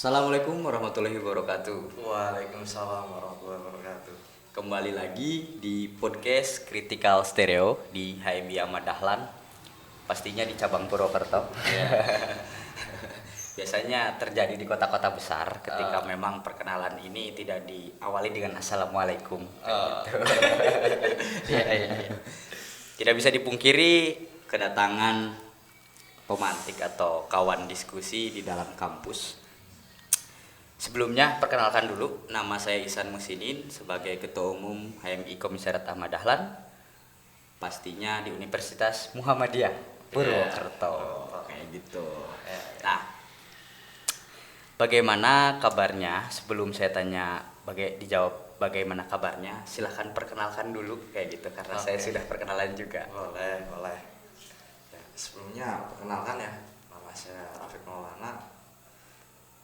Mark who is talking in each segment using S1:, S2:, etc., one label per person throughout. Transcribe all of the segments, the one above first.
S1: Assalamualaikum warahmatullahi wabarakatuh.
S2: Waalaikumsalam warahmatullahi wabarakatuh.
S1: Kembali lagi di podcast Critical Stereo di HMI Ahmad Dahlan. Pastinya di cabang Purwokerto. Biasanya terjadi di kota-kota besar ketika memang perkenalan ini tidak diawali dengan assalamualaikum. Gitu. Iya. Tidak bisa dipungkiri kedatangan pemantik atau kawan diskusi di dalam kampus. Sebelumnya perkenalkan dulu, nama saya Ihsan Musinin sebagai Ketua Umum HMI Komisariat Ahmad Dahlan, pastinya di Universitas Muhammadiyah Purwokerto. Kayak gitu. Nah, bagaimana kabarnya? Sebelum saya tanya dijawab bagaimana kabarnya, silahkan perkenalkan dulu kayak gitu karena saya sudah perkenalan juga.
S2: Boleh. Ya, sebelumnya perkenalkan ya, nama saya Rafiq Maulana,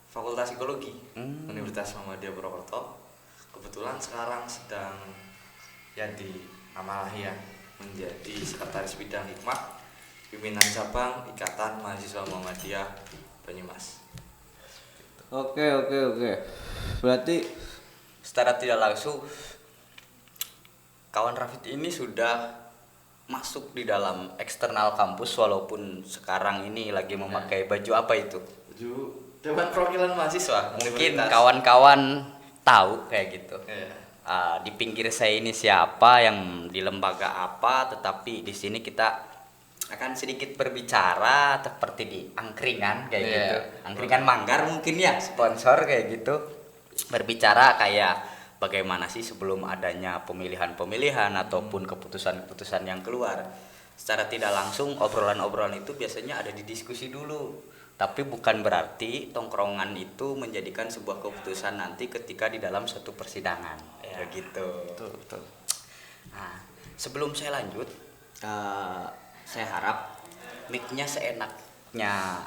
S2: Fakultas Psikologi Universitas Muhammadiyah Purwokerto. Kebetulan sekarang sedang di Amalahiyah menjadi Sekretaris Bidang Hikmah Pimpinan Cabang Ikatan Mahasiswa Muhammadiyah Banyumas.
S3: Oke. Berarti
S1: Secara tidak langsung kawan Rafid ini sudah masuk di dalam eksternal kampus walaupun sekarang ini lagi memakai baju apa itu?
S2: Baju Dewan Perwakilan Mahasiswa.
S1: Mungkin
S2: Universitas.
S1: kawan-kawan tahu kayak gitu.
S2: Iya.
S1: Di pinggir saya ini siapa yang di lembaga apa, tetapi di sini kita akan sedikit berbicara seperti di angkringan kayak gitu. Angkringan Manggar mungkin ya, sponsor kayak gitu. Berbicara kayak bagaimana sih sebelum adanya pemilihan-pemilihan ataupun keputusan-keputusan yang keluar. Secara tidak langsung obrolan-obrolan itu biasanya ada di diskusi dulu. Tapi bukan berarti tongkrongan itu menjadikan sebuah keputusan nanti ketika di dalam suatu persidangan. Ya gitu.
S3: betul.
S1: Nah, sebelum saya lanjut, saya harap mic-nya seenaknya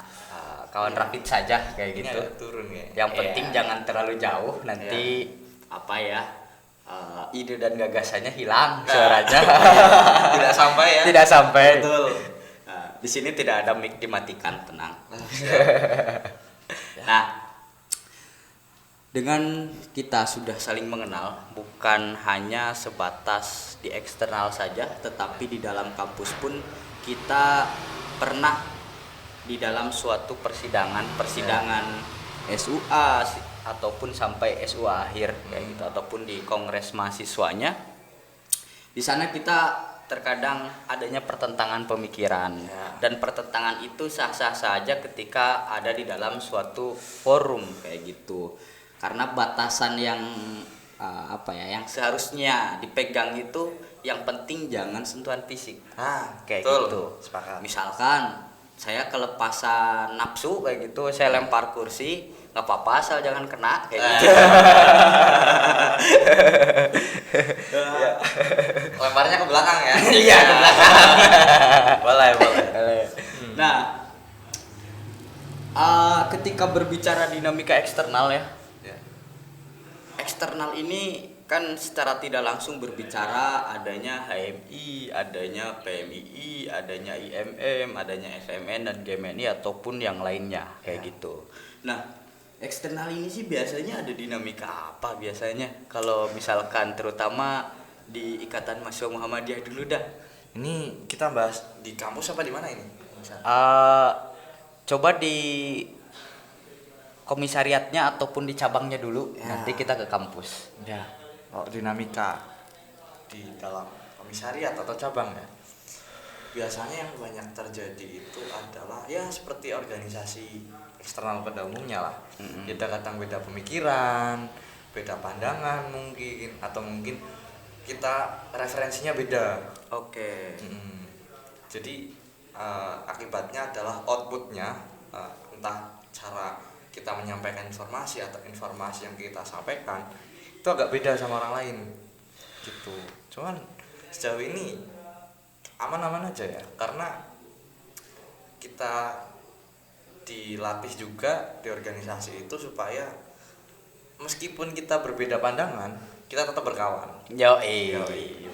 S1: kawan Rafid saja kayak gitu.
S2: Ini agak turun ya.
S1: Yang penting jangan terlalu jauh, nanti ide dan gagasannya hilang suaranya.
S2: Tidak sampai ya.
S1: Tidak sampai.
S2: Betul.
S1: Di sini tidak ada mic dimatikan, tenang. Nah, dengan kita sudah saling mengenal, bukan hanya sebatas di eksternal saja, tetapi di dalam kampus pun kita pernah di dalam suatu persidangan SUA ataupun sampai SUA akhir kayak gitu, ataupun di kongres mahasiswanya. Di sana kita terkadang adanya pertentangan pemikiran dan pertentangan itu sah-sah saja ketika ada di dalam suatu forum kayak gitu. Karena batasan yang yang seharusnya dipegang itu yang penting jangan sentuhan fisik. Kayak
S2: betul.
S1: gitu.
S2: Sepakat.
S1: Misalkan saya kelepasan nafsu kayak gitu, saya lempar kursi, nggak apa-apa asal jangan kena kayak gitu.
S2: Lemparnya ke belakang ya.
S1: Iya, ke belakang.
S2: Boleh.
S1: Nah, ketika berbicara dinamika eksternal ya, eksternal ini kan secara tidak langsung berbicara adanya HMI, adanya PMII, adanya IMM, adanya FMN dan GMNI ataupun yang lainnya kayak gitu. Nah, eksternal ini sih biasanya ada dinamika apa biasanya? Kalau misalkan terutama di Ikatan Mahasiswa Muhammadiyah dulu dah.
S2: Ini kita bahas di kampus apa di mana ini?
S1: Coba di komisariatnya ataupun di cabangnya dulu, nanti kita ke kampus.
S2: Ya. Dinamika di dalam komisariat atau cabang ya. Biasanya yang banyak terjadi itu adalah ya seperti organisasi eksternal pada umumnya lah. Kita kadang beda pemikiran, beda pandangan mungkin, atau mungkin kita referensinya beda.
S1: Oke.
S2: Jadi akibatnya adalah outputnya, entah cara kita menyampaikan informasi atau informasi yang kita sampaikan itu agak beda sama orang lain gitu. Cuman sejauh ini aman-aman aja ya, karena kita dilatih juga di organisasi itu supaya meskipun kita berbeda pandangan, kita tetap berkawan.
S1: Yoi.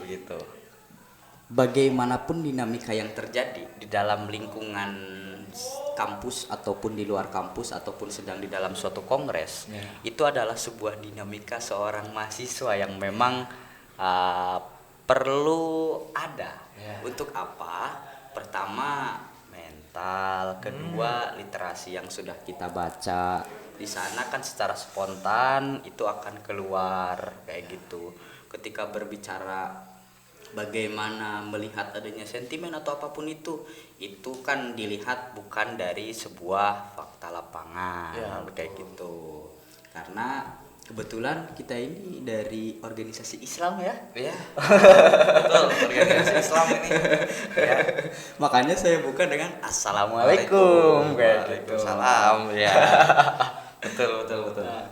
S2: Begitu.
S1: Bagaimanapun dinamika yang terjadi di dalam lingkungan kampus ataupun di luar kampus ataupun sedang di dalam suatu kongres, itu adalah sebuah dinamika seorang mahasiswa yang memang perlu ada. Untuk apa? Pertama mental, kedua literasi yang sudah kita baca di sana kan secara spontan itu akan keluar kayak gitu. Ketika berbicara bagaimana melihat adanya sentimen atau apapun itu kan dilihat bukan dari sebuah fakta lapangan kayak gitu. Karena kebetulan kita ini dari organisasi Islam ya.
S2: Iya. Betul, organisasi Islam ini. Ya.
S1: Makanya saya buka dengan assalamualaikum kayak gitu.
S2: Waalaikumsalam. Ya. Betul.
S1: Nah,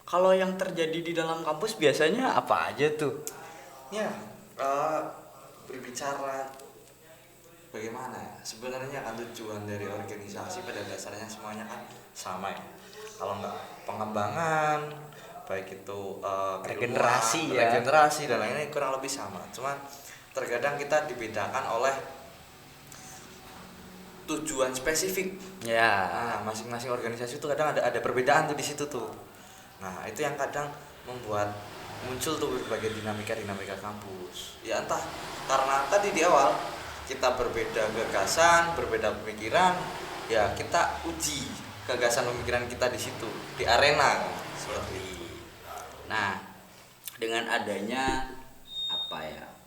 S1: kalau yang terjadi di dalam kampus biasanya apa aja tuh?
S2: Ya, berbicara bagaimana ya? Sebenarnya kan tujuan dari organisasi pada dasarnya semuanya kan sama ya. Kalau nggak pengembangan, baik itu
S1: Regenerasi
S2: keilmuan,
S1: ya.
S2: regenerasi dan lainnya kurang lebih sama. Cuman terkadang kita dibedakan oleh tujuan spesifik.
S1: Ya.
S2: Nah, masing-masing organisasi itu kadang ada perbedaan tuh di situ tuh. Nah, itu yang kadang membuat muncul tuh berbagai dinamika kampus. Ya entah karena tadi di awal kita berbeda gagasan, berbeda pemikiran, ya kita uji gagasan pemikiran kita di situ, di arena seperti.
S1: Nah, dengan adanya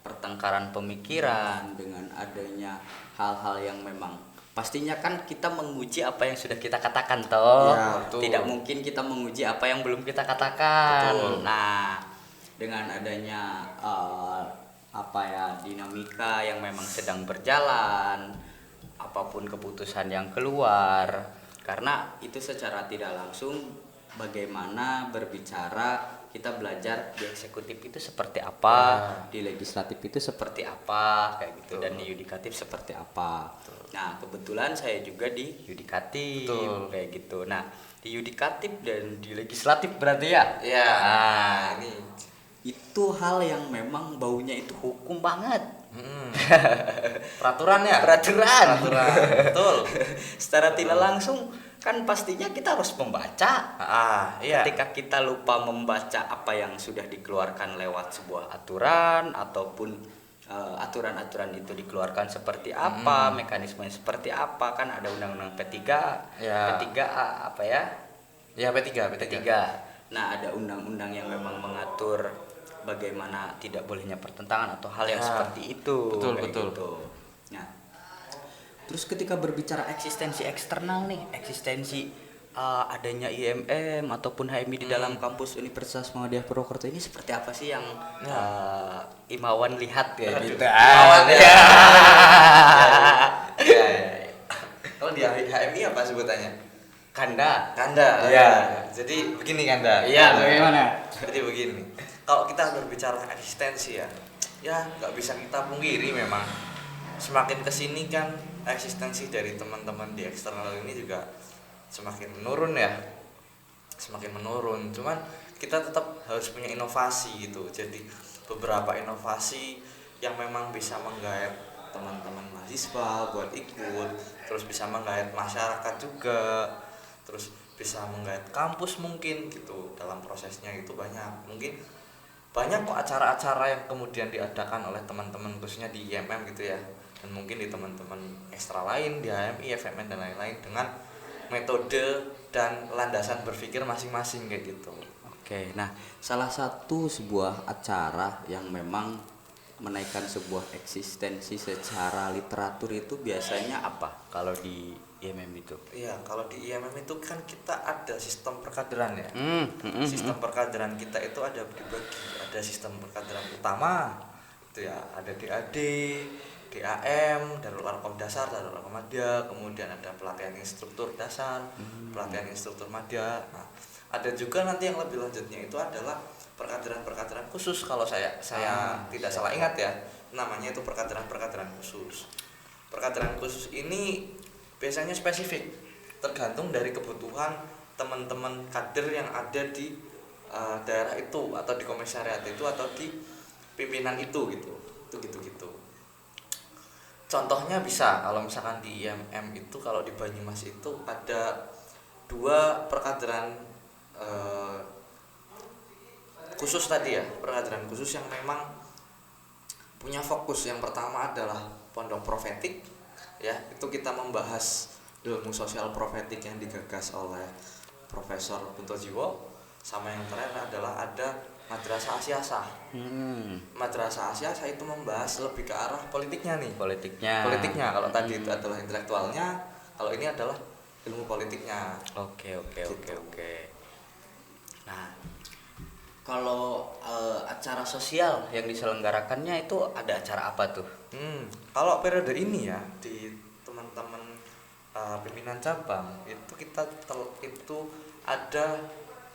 S1: pertengkaran pemikiran, dengan adanya hal-hal yang memang pastinya kan kita menguji apa yang sudah kita katakan toh.
S2: Ya, betul.
S1: Tidak mungkin kita menguji apa yang belum kita katakan.
S2: Betul.
S1: Nah, dengan adanya dinamika yang memang sedang berjalan, apapun keputusan yang keluar, karena itu secara tidak langsung bagaimana berbicara, kita belajar di eksekutif itu seperti apa, di legislatif itu seperti apa kayak gitu. Betul. Dan di yudikatif seperti apa. Betul. Nah, kebetulan saya juga di yudikatif. Betul. Kayak gitu. Nah, di yudikatif dan di legislatif berarti ya?
S2: Ya.
S1: Nah, ini itu hal yang memang baunya itu hukum banget.
S2: Peraturan ya?
S1: Peraturan.
S2: Betul.
S1: Secara tidak langsung kan pastinya kita harus membaca.
S2: Iya.
S1: Ketika kita lupa membaca apa yang sudah dikeluarkan lewat sebuah aturan ataupun aturan-aturan itu dikeluarkan seperti apa, mekanismenya seperti apa, kan ada undang-undang P3,
S2: ya.
S1: P3A apa ya?
S2: Ya P3.
S1: Nah, ada undang-undang yang memang mengatur bagaimana tidak bolehnya pertentangan atau hal yang seperti itu.
S2: Betul.
S1: Gitu. Nah, terus ketika berbicara eksistensi eksternal nih, eksistensi adanya IMM ataupun HMI di dalam kampus Universitas Muhammadiyah Purwokerto ini seperti apa sih yang Imawan lihat ya gitu.
S2: Imawan ya. Kalau di HMI apa sebutannya?
S1: Kanda.
S2: Ya. Jadi begini Kanda.
S1: Iya, bagaimana?
S2: Jadi begini. Kalau kita berbicara eksistensi ya nggak bisa kita pungkiri memang semakin kesini kan eksistensi dari teman-teman di eksternal ini juga semakin menurun ya. Cuman kita tetap harus punya inovasi gitu. Jadi beberapa inovasi yang memang bisa menggait teman-teman mahasiswa buat ikut, terus bisa menggait masyarakat juga, terus bisa menggait kampus mungkin gitu. Dalam prosesnya itu banyak kok acara-acara yang kemudian diadakan oleh teman-teman khususnya di IMM gitu ya, dan mungkin di teman-teman ekstra lain di HMI, FMN dan lain-lain dengan metode dan landasan berpikir masing-masing kayak gitu.
S1: Oke, nah salah satu sebuah acara yang memang menaikkan sebuah eksistensi secara literatur itu biasanya apa kalau di IMM itu?
S2: Iya, kalau di IMM itu kan kita ada sistem perkaderan ya. Sistem perkaderan kita itu ada dibagi, ada sistem perkaderan utama itu ya, ada DAD, DAM, Darul Arqam Dasar, Darul Arqam Madya, kemudian ada pelatihan instruktur dasar, pelatihan instruktur madya. Nah, ada juga nanti yang lebih lanjutnya itu adalah perkaderan khusus, kalau saya tidak salah ingat ya, namanya itu perkaderan khusus. Perkaderan khusus ini biasanya spesifik, tergantung dari kebutuhan teman-teman kader yang ada di daerah itu atau di komisariat itu atau di pimpinan itu gitu. contohnya bisa kalau misalkan di IMM itu, kalau di Banyumas itu ada 2 perkaderan khusus tadi ya, perkaderan khusus yang memang punya fokus. Yang pertama adalah pondok profetik ya, itu kita membahas ilmu sosial profetik yang digagas oleh Profesor Puntojiwo. Sama yang terakhir adalah ada Madrasah Asyasah. Madrasah Asyasah itu membahas lebih ke arah politiknya nih. Politiknya kalau tadi itu adalah intelektualnya, kalau ini adalah ilmu politiknya.
S1: Oke. Nah, kalau acara sosial yang diselenggarakannya itu ada acara apa tuh?
S2: Kalau periode ini ya, di teman-teman pimpinan cabang itu itu ada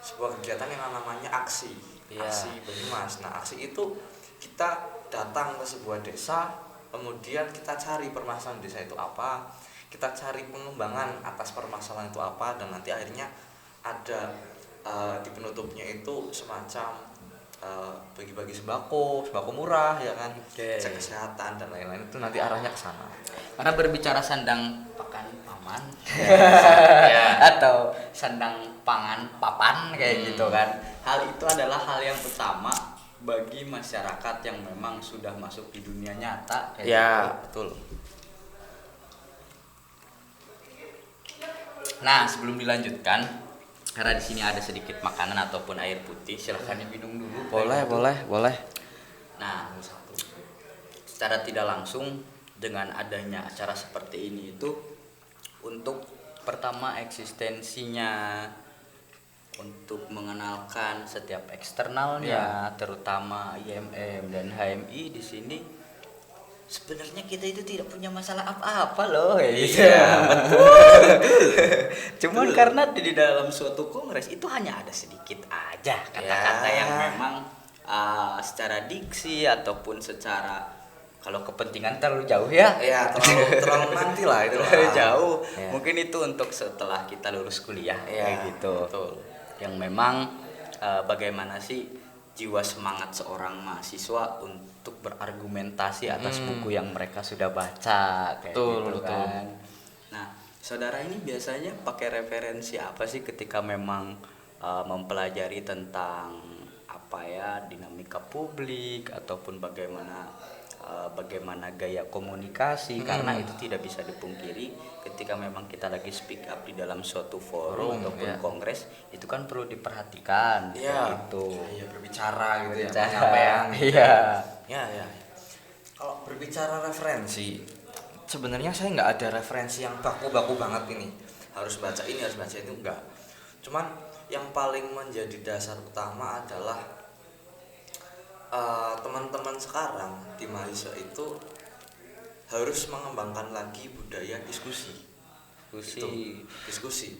S2: sebuah kegiatan yang namanya aksi Banyumas. Nah, aksi itu kita datang ke sebuah desa, kemudian kita cari permasalahan desa itu apa, kita cari pengembangan atas permasalahan itu apa, dan nanti akhirnya ada di penutupnya itu semacam bagi-bagi sembako murah ya kan, cek kesehatan dan lain-lain, itu nanti arahnya ke sana.
S1: Karena berbicara sandang pakan paman atau sandang pangan papan kayak gitu kan. Hal itu adalah hal yang utama bagi masyarakat yang memang sudah masuk di dunia nyata kayak gitu.
S2: Betul.
S1: Nah, sebelum dilanjutkan, karena di sini ada sedikit makanan ataupun air putih, silahkan diminum dulu.
S3: Boleh.
S1: Nah, secara tidak langsung dengan adanya acara seperti ini itu untuk pertama eksistensinya, untuk mengenalkan setiap eksternalnya, terutama IMM dan HMI di sini. Sebenarnya kita itu tidak punya masalah apa-apa loh. Cuman karena di dalam suatu kongres itu hanya ada sedikit aja kata-kata yang memang secara diksi ataupun secara, kalau kepentingan terlalu jauh ya.
S2: Terlalu nanti lah itu.
S1: Terlalu jauh. Mungkin itu untuk setelah kita lulus kuliah kayak gitu.
S2: Betul.
S1: Yang memang bagaimana sih jiwa semangat seorang mahasiswa untuk berargumentasi atas buku yang mereka sudah baca kayak gitu kan. Nah, saudara ini biasanya pakai referensi apa sih ketika memang mempelajari tentang dinamika publik ataupun bagaimana gaya komunikasi, karena itu tidak bisa dipungkiri ketika memang kita lagi speak up di dalam suatu forum ataupun kongres, itu kan perlu diperhatikan gitu.
S2: Berbicara gitu ya,
S1: penyampaian.
S2: Kalau berbicara referensi, sebenarnya saya nggak ada referensi yang baku-baku banget ini, harus baca ini, harus baca itu, enggak. Cuman yang paling menjadi dasar utama adalah teman-teman sekarang di mahasiswa itu harus mengembangkan lagi budaya diskusi.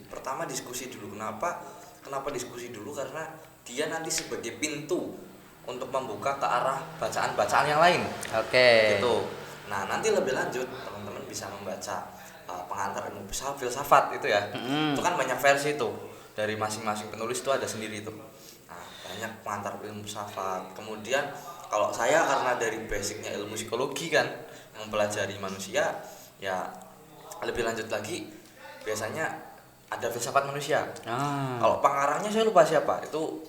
S2: Pertama diskusi dulu. Kenapa diskusi dulu? Karena dia nanti sebagai pintu untuk membuka ke arah bacaan-bacaan yang lain. Gitu. Nah, nanti lebih lanjut teman-teman bisa membaca pengantar ilmu filsafat itu ya. Itu kan banyak versi itu. Dari masing-masing penulis itu ada sendiri itu. Banyak pengantar ilmu filsafat. Kemudian kalau saya karena dari basicnya ilmu psikologi kan, mempelajari manusia, ya lebih lanjut lagi biasanya ada filsafat manusia. Kalau pengarangnya saya lupa siapa, itu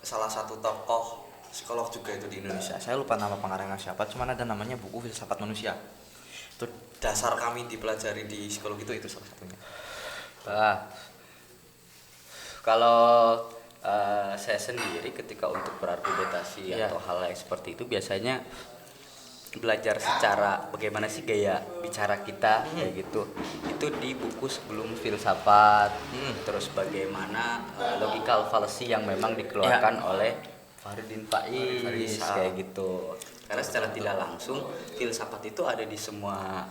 S2: salah satu tokoh psikolog juga itu di Indonesia. Saya lupa nama pengarangnya siapa, cuman ada namanya buku Filsafat Manusia. Itu dasar kami dipelajari di psikologi itu salah satunya.
S1: Kalau saya sendiri ketika untuk berargumentasi atau hal yang seperti itu biasanya belajar secara bagaimana sih gaya bicara kita kayak gitu. Itu di buku sebelum filsafat, terus bagaimana logical fallacy yang memang dikeluarkan oleh Faridin Faiz kayak gitu. Karena secara tidak langsung filsafat itu ada di semua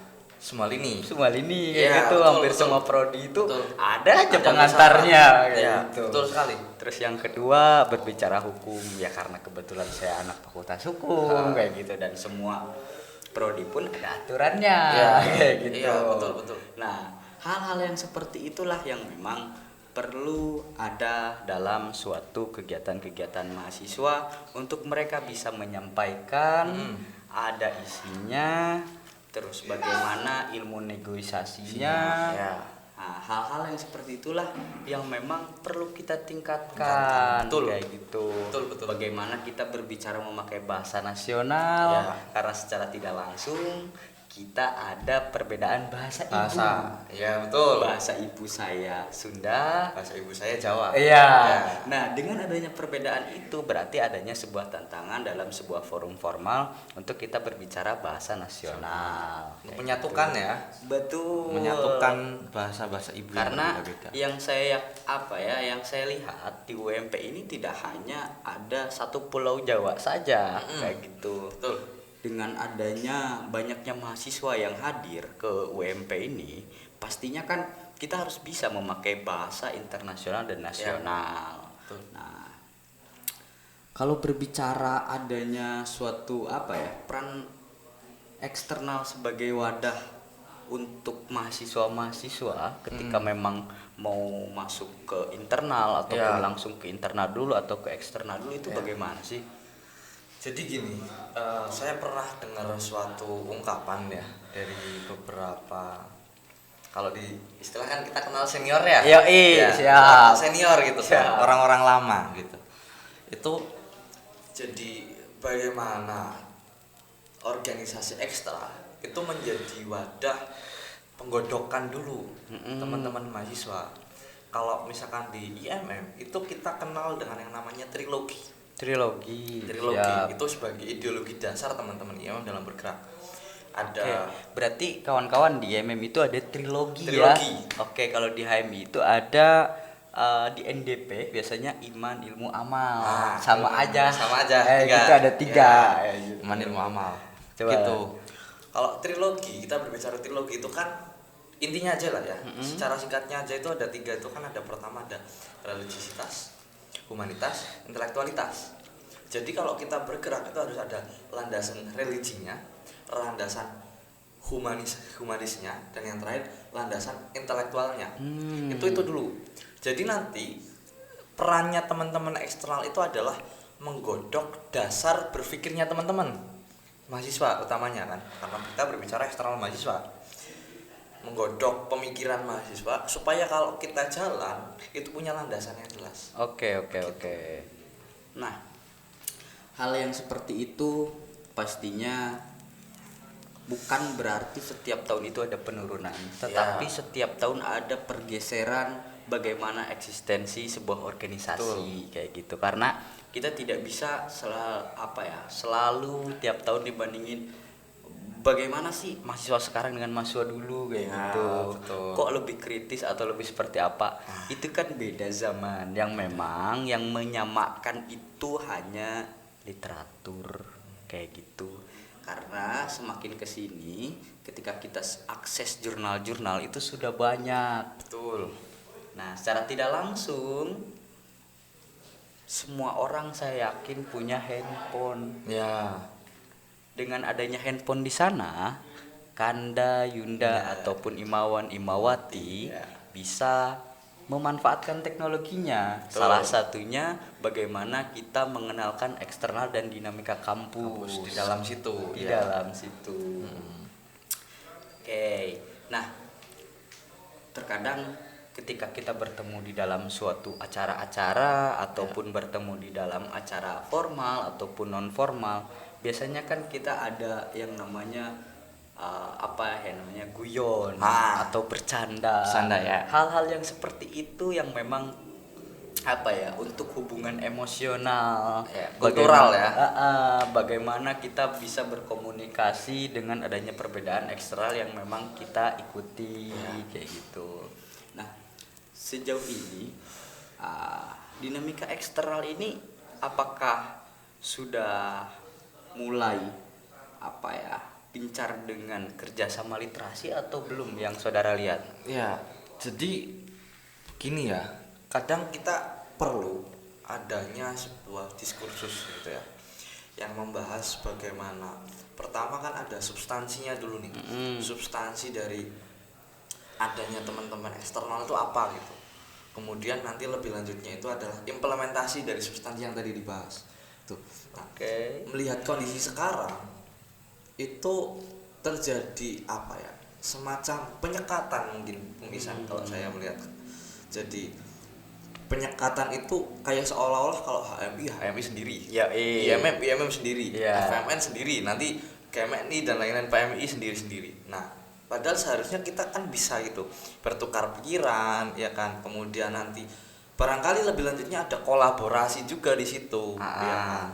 S1: lini kayak gitu. Hampir semua prodi itu ada aja pengantarnya kayak gitu.
S2: Betul sekali.
S1: Terus yang kedua berbicara hukum, ya karena kebetulan saya anak fakultas hukum kayak gitu, dan semua prodi pun ada aturannya kayak gitu.
S2: Betul.
S1: Nah, hal-hal yang seperti itulah yang memang perlu ada dalam suatu kegiatan-kegiatan mahasiswa untuk mereka bisa menyampaikan ada isinya, terus bagaimana ilmu negosiasinya.
S2: Ya.
S1: Nah, hal-hal yang seperti itulah yang memang perlu kita tingkatkan.
S2: Betul.
S1: Kayak gitu.
S2: Betul.
S1: Bagaimana kita berbicara memakai bahasa nasional,
S2: Ya.
S1: karena secara tidak langsung kita ada perbedaan bahasa ibu.
S2: Ya betul.
S1: Bahasa ibu saya Sunda,
S2: Bahasa ibu saya Jawa.
S1: iya.
S2: Ya.
S1: Nah, dengan adanya perbedaan itu berarti adanya sebuah tantangan dalam sebuah forum formal untuk kita berbicara bahasa nasional. Kayak
S2: Menyatukan
S1: gitu.
S2: ya.
S1: Betul.
S2: Menyatukan bahasa-bahasa ibu
S1: Karena
S2: yang berbeda.
S1: yang saya lihat di UMP ini tidak hanya ada satu pulau Jawa saja kayak gitu.
S2: Betul.
S1: Dengan adanya banyaknya mahasiswa yang hadir ke UMP ini, pastinya kan kita harus bisa memakai bahasa internasional dan nasional. Nah, kalau berbicara adanya suatu peran eksternal sebagai wadah untuk mahasiswa-mahasiswa ketika memang mau masuk ke internal ataupun langsung ke internal dulu atau ke eksternal dulu itu bagaimana sih?
S2: Jadi gini, saya pernah dengar suatu ungkapan ya dari beberapa, kalau di istilah kan kita kenal senior ya.
S1: Siap.
S2: Senior gitu,
S1: Siap.
S2: orang-orang lama gitu. Itu jadi bagaimana organisasi ekstra itu menjadi wadah penggodokan dulu teman-teman mahasiswa. Kalau misalkan di IMM itu kita kenal dengan yang namanya trilogi.
S1: Trilogi.
S2: Siap. Itu sebagai ideologi dasar teman-teman IMM dalam bergerak. Ada
S1: berarti kawan-kawan di IMM itu ada trilogi.
S2: Trilogi.
S1: Ya. Oke, kalau di HMI itu ada di NDP biasanya iman, ilmu, amal. Sama aja.
S2: Tiga.
S1: Itu ada 3.
S2: Ya. Iman, ilmu, amal.
S1: Coba.
S2: Gitu. Kalau trilogi, kita berbicara trilogi itu kan intinya aja lah ya. Secara singkatnya aja itu ada 3 itu kan. Ada pertama ada religiositas, humanitas, intelektualitas. Jadi kalau kita bergerak itu harus ada landasan religinya, landasan humanisnya, dan yang terakhir landasan intelektualnya. Itu dulu. Jadi nanti perannya teman-teman eksternal itu adalah menggodok dasar berpikirnya teman-teman mahasiswa utamanya kan, karena kita berbicara eksternal mahasiswa. Menggodok pemikiran mahasiswa supaya kalau kita jalan itu punya landasan yang jelas.
S1: Oke. Nah, hal yang seperti itu pastinya bukan berarti setiap tahun itu ada penurunan, tetapi setiap tahun ada pergeseran bagaimana eksistensi sebuah organisasi. Kayak gitu. Karena kita tidak bisa selalu tiap tahun dibandingin bagaimana sih mahasiswa sekarang dengan mahasiswa dulu kayak gitu.
S2: Betul.
S1: Kok lebih kritis atau lebih seperti apa? Itu kan beda zaman. Yang memang yang menyamakan itu hanya literatur kayak gitu. Karena semakin kesini ketika kita akses jurnal-jurnal itu sudah banyak.
S2: Betul.
S1: Nah, secara tidak langsung semua orang saya yakin punya handphone.
S2: Ya.
S1: Dengan adanya handphone di sana, Kanda, Yunda ataupun Imawan, Imawati bisa memanfaatkan teknologinya.
S2: Betul.
S1: Salah satunya bagaimana kita mengenalkan eksternal dan dinamika kampus
S2: Di dalam situ.
S1: di dalam situ. Oke. Nah, terkadang ketika kita bertemu di dalam suatu acara-acara ataupun bertemu di dalam acara formal ataupun non formal, biasanya kan kita ada yang namanya guyon atau bercanda.
S2: Bercanda ya.
S1: Hal-hal yang seperti itu yang memang untuk hubungan emosional,
S2: kultural ya.
S1: Bagaimana kita bisa berkomunikasi dengan adanya perbedaan eksternal yang memang kita ikuti kayak gitu. Nah, sejauh ini dinamika eksternal ini apakah sudah mulai gencar dengan kerjasama literasi atau belum yang saudara lihat?
S2: Ya, jadi gini ya, kadang kita perlu adanya sebuah diskursus gitu ya, yang membahas bagaimana. Pertama kan ada substansinya dulu nih. Substansi dari adanya teman-teman eksternal itu apa gitu. Kemudian nanti lebih lanjutnya itu adalah implementasi dari substansi yang tadi dibahas. Tuh. Nah, melihat kondisi sekarang itu terjadi apa ya, semacam penyekatan mungkin pemisahan kalau saya melihat. Jadi penyekatan itu kayak seolah-olah kalau HMI sendiri,
S1: Ya,
S2: IMM sendiri,
S1: Iya.
S2: FMN sendiri, nanti KMNI dan lain-lain PMI sendiri-sendiri. Nah, padahal seharusnya kita kan bisa gitu bertukar pikiran ya kan, kemudian nanti barangkali lebih lanjutnya ada kolaborasi juga di situ ya kan,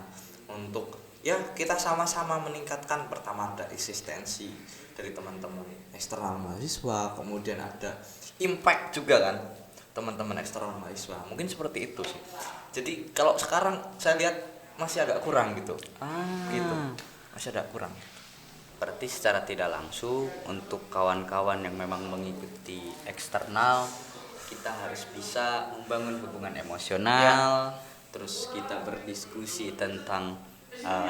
S2: untuk ya kita sama-sama meningkatkan pertama ada eksistensi dari teman-teman eksternal mahasiswa, kemudian ada impact juga kan teman-teman eksternal mahasiswa, mungkin seperti itu sih. Jadi kalau sekarang saya lihat masih agak kurang gitu, gitu masih agak kurang.
S1: Berarti secara tidak langsung untuk kawan-kawan yang memang mengikuti eksternal, kita harus bisa membangun hubungan emosional, terus kita berdiskusi tentang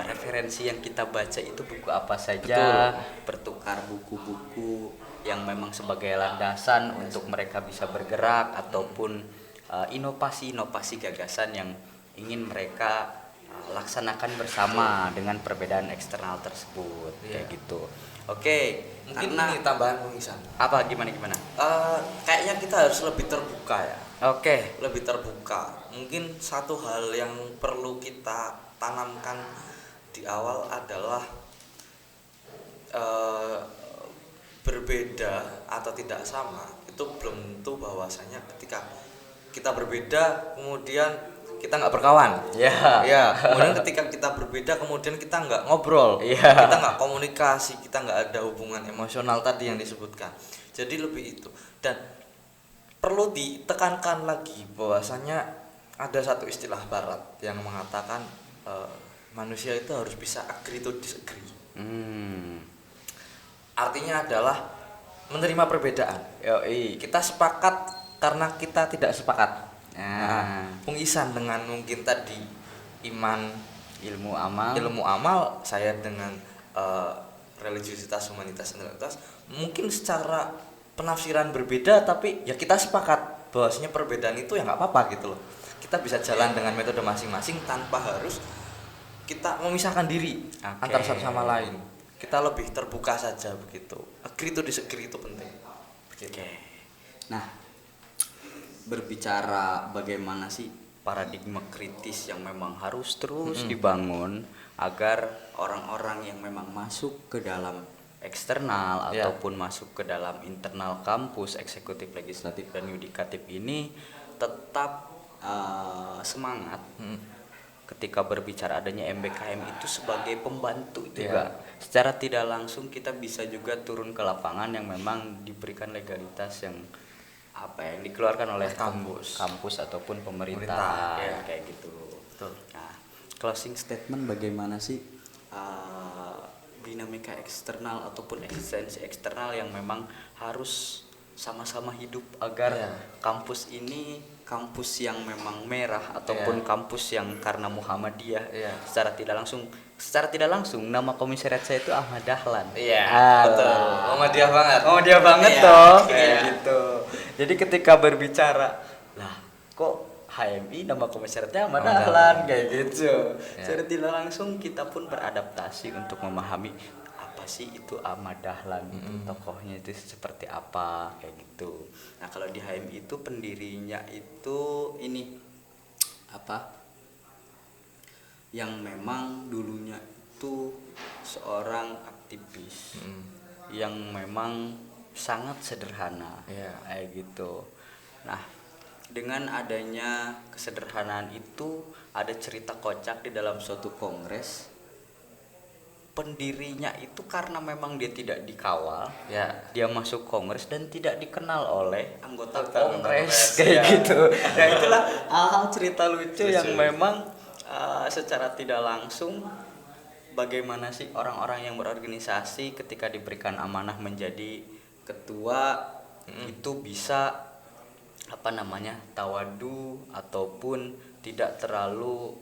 S1: referensi yang kita baca itu buku apa saja, bertukar buku-buku yang memang sebagai landasan untuk mereka bisa bergerak, ataupun inovasi-inovasi gagasan yang ingin mereka laksanakan bersama dengan perbedaan eksternal tersebut, kayak gitu. Oke,
S2: Mungkin
S1: karena
S2: ini tambahan pengisan.
S1: apa gimana?
S2: Kayaknya kita harus lebih terbuka ya,
S1: Oke.
S2: lebih terbuka. Mungkin satu hal yang perlu kita tanamkan di awal adalah berbeda atau tidak sama itu belum tentu bahwasanya ketika kita berbeda kemudian kita nggak berkawan.
S1: Ya.
S2: Ya, kemudian ketika kita berbeda kemudian kita nggak ngobrol,
S1: Iya.
S2: kita nggak komunikasi, kita nggak ada hubungan emosional tadi yang disebutkan. Jadi lebih itu, dan perlu ditekankan lagi bahwasanya ada satu istilah barat yang mengatakan manusia itu harus bisa agree to disagree. Artinya adalah menerima perbedaan.
S1: Yoi.
S2: Kita sepakat karena kita tidak sepakat.
S1: Nah,
S2: Bung Isan dengan mungkin tadi iman,
S1: ilmu amal.
S2: ilmu amal, saya dengan religiusitas, humanitas, intelektualitas, mungkin secara penafsiran berbeda, tapi ya kita sepakat bahwasanya perbedaan itu ya nggak apa-apa gitu loh. Kita bisa jalan dengan metode masing-masing tanpa harus kita memisahkan diri antar satu sama lain. Kita lebih terbuka saja begitu. Agree to disagree itu penting. Begitu.
S1: Oke. Nah, berbicara bagaimana sih paradigma kritis yang memang harus terus dibangun agar orang-orang yang memang masuk ke dalam eksternal
S2: Ya.
S1: ataupun masuk ke dalam internal kampus, eksekutif, legislatif, dan yudikatif ini tetap semangat ketika berbicara adanya MBKM itu sebagai pembantu juga. Secara tidak langsung kita bisa juga turun ke lapangan yang memang diberikan legalitas yang yang dikeluarkan oleh kampus ataupun pemerintah,
S2: ya.
S1: kayak gitu.
S2: Betul.
S1: Nah, closing statement bagaimana sih dinamika eksternal ataupun eksistensi eksternal yang memang harus sama-sama hidup agar kampus ini kampus yang memang merah ataupun kampus yang karena Muhammadiyah secara tidak langsung nama komisariat saya itu Ahmad Dahlan.
S2: Betul. Muhammadiyah banget.
S1: Muhammadiyah banget
S2: Iya.
S1: toh,
S2: Iya.
S1: kayak gitu. Jadi ketika berbicara, lah kok HMI nama komisariatnya Ahmad Dahlan, kayak gitu. Secara tidak langsung kita pun beradaptasi untuk memahami apa sih itu Ahmad Dahlan, itu tokohnya itu seperti apa, kayak gitu. Nah, kalau di HMI itu pendirinya itu ini yang memang dulunya itu seorang aktivis yang memang sangat sederhana, kayak gitu. Nah, dengan adanya kesederhanaan itu ada cerita kocak di dalam suatu kongres. Pendirinya itu karena memang dia tidak dikawal, dia masuk kongres dan tidak dikenal oleh anggota kongres, kayak gitu. Nah, itulah hal-hal cerita lucu yang memang secara tidak langsung bagaimana sih orang-orang yang berorganisasi ketika diberikan amanah menjadi ketua itu bisa tawadu ataupun tidak terlalu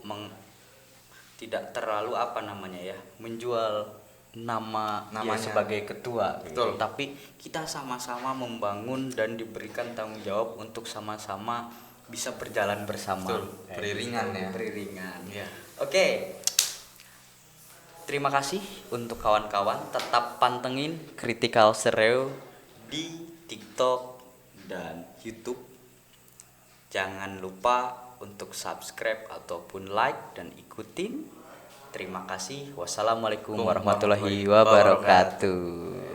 S1: menjual namanya sebagai ketua gitu. Tapi kita sama-sama membangun dan diberikan tanggung jawab untuk sama-sama bisa berjalan bersama.
S2: Beriringan ya.
S1: Beriringan. Oke. terima kasih untuk kawan-kawan, tetap pantengin Critical Stereo di TikTok dan YouTube. Jangan lupa untuk subscribe ataupun like dan ikutin. Terima kasih. Wassalamualaikum warahmatullahi wabarakatuh.